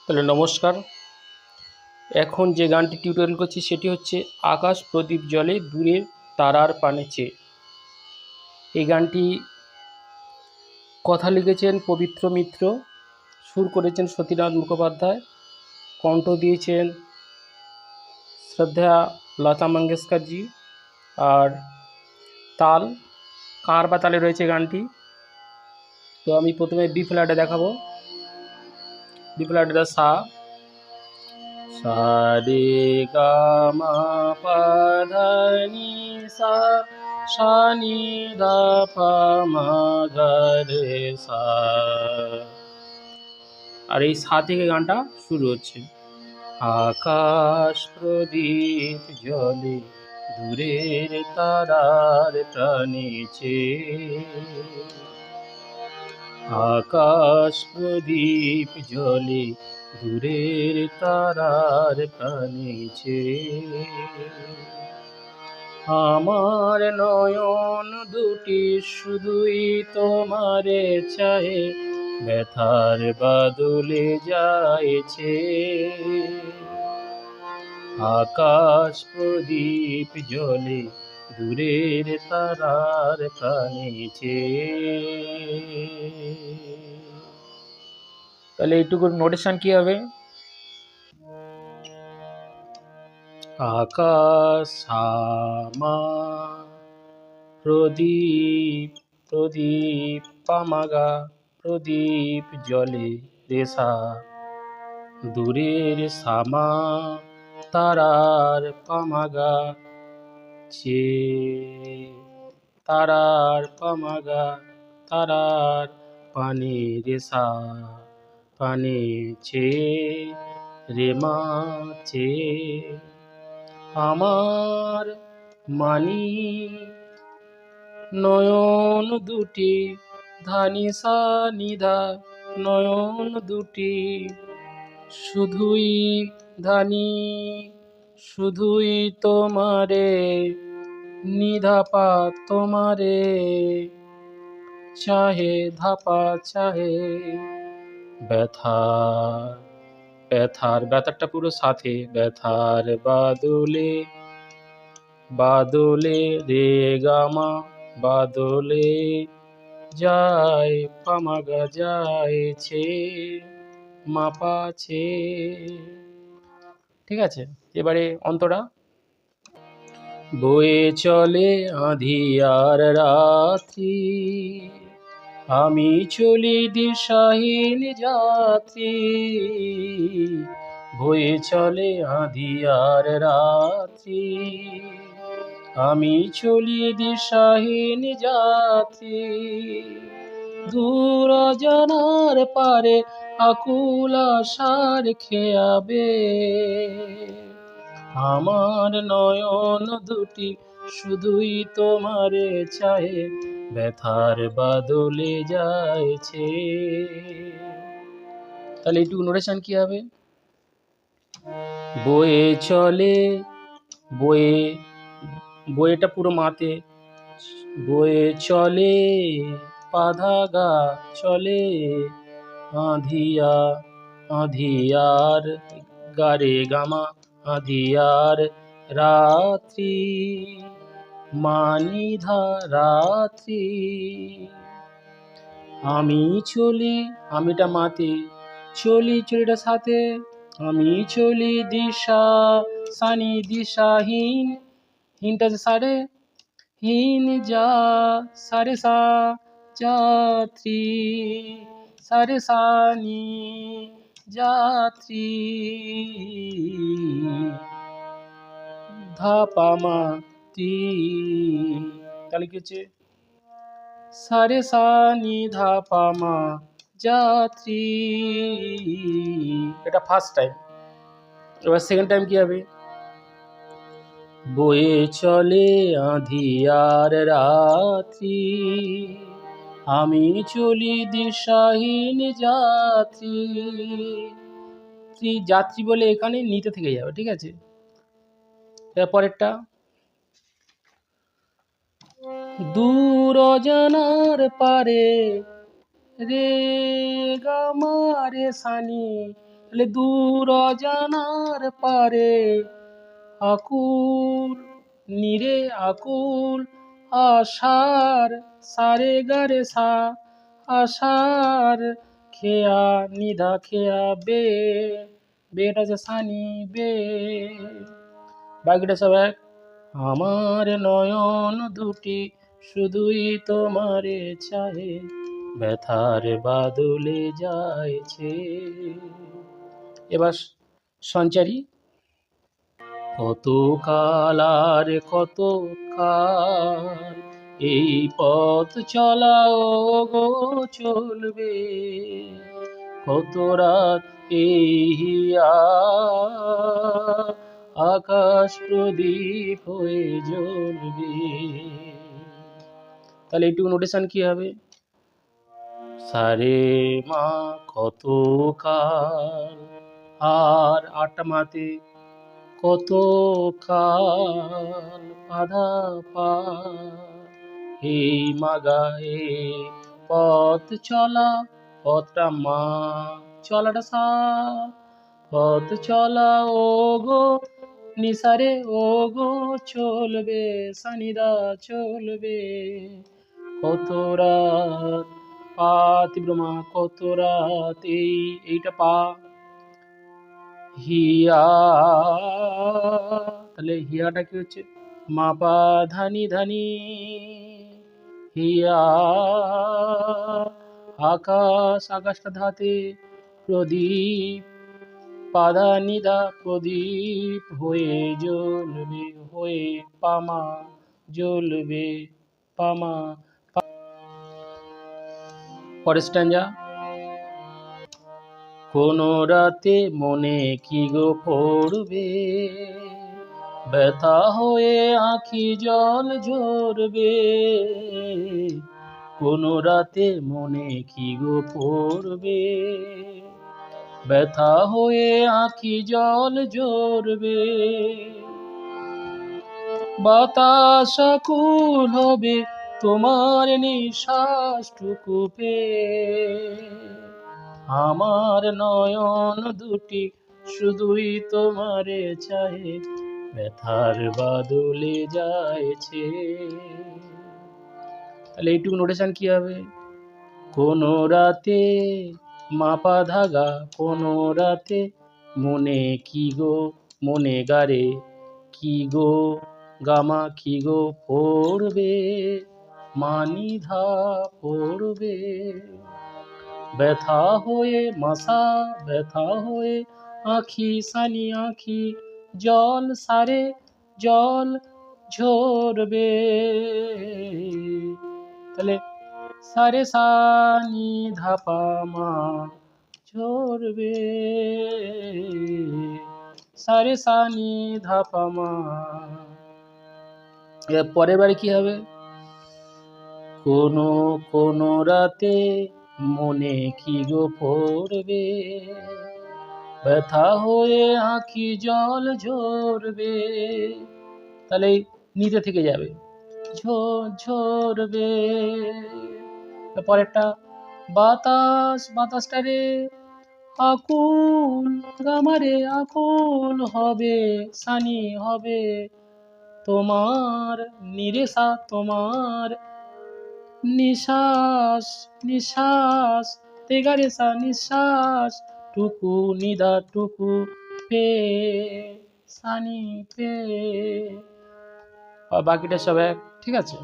তাহলে নমস্কার। এখন যে গানটি টিউটোরিয়াল করছি সেটি হচ্ছে আকাশ প্রদীপ জলে দূরের তারার পানে চেয়ে। এই গানটি কথা লিখেছেন পবিত্র মিত্র, সুর করেছেন সতীনাথ মুখোপাধ্যায়, কণ্ঠ দিয়েছেন শ্রদ্ধা লতা মঙ্গেশকরজি। আর তাল কার বা তালে রয়েছে গানটি। তো আমি প্রথমে বি ফ্ল্যাটে দেখাবো। বি ফ্ল্যাটে সা सा रे गा मा पा धा नी सा सा नी धा पा मा गा रे सा। আর এই সা থেকে গানটা শুরু হচ্ছে। আকাশ প্রদীপ জলে দূরের তারার প্রাণে চেয়ে, আকাশ প্রদীপ জলে দূরের তারার প্রাণে চেয়ে, আমার নয়ন দুটি শুধুই তোমারে চাহে, ব্যথার বাদলে যাইছে। আকাশ প্রদীপ জলে দূরের তারার প্রাণে চেয়ে। তাহলে এইটুকুর নোটেশন কি হবে? আকাশ মা প্রদীপ প্রদীপ পামাগা প্রদীপ জলে রেসা, দূরের সামা তারার পামাগা চে, তারার পামাগা তারার পানে রেসা, পানে চে রে মা চে। আমার মানি নয়ন দুটি ধানি সা নিধা, নয়ন দুটি শুধুই ধানি, শুধুই তোমারে নিধাপা তোমারে চাহে, ধাপা চাহে। ব্যথা ব্যথার ব্যথারটা পুরো সাথে, ব্যথার বাদলে বাদলে রে গামা বাদলে যায় পামাগা যাইছে মাপাছে। ঠিক আছে, এবারে অন্তরা। বয়ে চলে আঁধিয়ার রাত্রি, আমি চলি দিশাহীন যাত্রী। বয়ে চলে আঁধিয়ার রাত্রি, আমি চলি দিশাহীন যাত্রী। দূর অজানার পারে আকুল আশার খেয়াবে, আমার নয়ন দুটি শুধুই তোমারে চাহে, ব্যথার বাদলে যাইছে। তাহলে এইটুকু নোটেশন কি হবে? বয়ে চলে, বয়ে বয়েটা পুরো মাতে, বয়ে চলে পাধাগা চলে আঁধিয়া, আঁধিয়ার গারে গামা আঁধিয়ার রাত্রি, মানিধা রাত্রি। আমি চলি, আমিটা মাতে, চলি চলিটা সাথে, আমি চলি দিশা সানি দিশাহীন, হিনটা সারে, হিন যা সারে সা যাত্রী, সারে সানি যাত্রী ধাপামা তি। তাহলে কি হচ্ছে? সারে সানি ধাপামা যাত্রী। এটা ফার্স্ট টাইম। এবার সেকেন্ড টাইম কি হবে? বয়ে চলে আঁধিয়ার রাত্রি, আমি চলি দিশাহীন যাত্রী। যাত্রী বলে এখানে নিতে থেকে যাবে, ঠিক আছে? পরেরটা, দূর অজানার পারে রে গামা রে সানি তাহলে দূর অজানার পারে আকুল নিরে আকুল আশার সারে গারে সা আশার খেয়া নিধা খেয়া বে বেটা যে সানি বে বাকিটা সব এক। আমার নয়ন দুটি শুধুই তোমারে চাহে, ব্যথার বাদলে যাইছে। এবার সঞ্চারী। কত কাল আর কত কাল এই পথ চলাও গো চলবে, কত রাত এই হিয়া আকাশ প্রদীপ হয়ে জ্বলবে। তাহলে এইটুকু নোটেশন কি হবে? সারে মা কত কাল, আর আটটা মাতে কত কাল আধা পা এই মাগা এ পথ চলা, পথটা মা চলাটা সা, পথ চলা ও গো নিসারে ও গো চলবে সানিদা চলবে, কত রাত পা তীব্র মা কত রাত এইটা পা হিয়া, তাহলে হিয়াটা কি হচ্ছে মা পা ধানি ধানি হিয়া আকাশ, আকাশটা ধাতে প্রদীপ পাদা নিদা প্রদীপ হয়ে জ্বলবে, হয়ে পামা জ্বলবে পামা। পরের স্ট্যাঞ্জা। কোন রাতে মনে কি গো পড়বে, ব্যথা হয়ে আঁখি জল ঝরবে, কোন রাতে মনে কি গো পড়বে, ব্যথা হয়ে আঁখি জল ঝরবে, বাতাস আকুল হবে তোমার নিঃশ্বাসটুকু পেয়ে, আমার নয়ন দুটি শুধুই তোমারে চাহে, ব্যথার বাদলে যাইছে। তাহলে এইটুকু নোটেশন কি হবে? কোন রাতে মাপা ধাগা, কোন রাতে মনে কি গো মনে গারে কি গো গামা কি গো পড়বে, মানি ধা পড়বে, ব্যথা হয়ে মাসা ব্যথা হয়ে আঁখি সানি আঁখি জল সারে জল ঝরবে, তাহলে সারে সানি ধাপা মা ঝরবে, সারে সানি ধাপা মা। পরের বারে কি হবে? কোনো কোনো রাতে মনে কি গো পড়বে, ব্যথা হয়ে আঁখি জল ঝরবে, তাহলে নিতে থেকে যাবে ঝরবে। পরেরটা বাতাস, বাতাসটা রে আকুল গামারে আকুল হবে সানি হবে তোমার নিরেশা, তোমার নিশ্বাস নিশ্বাস তেগারেসা নিশ্বাস টুকু নিদা টুকু পে সানি পে। বাকিটা সব এক, ঠিক আছে।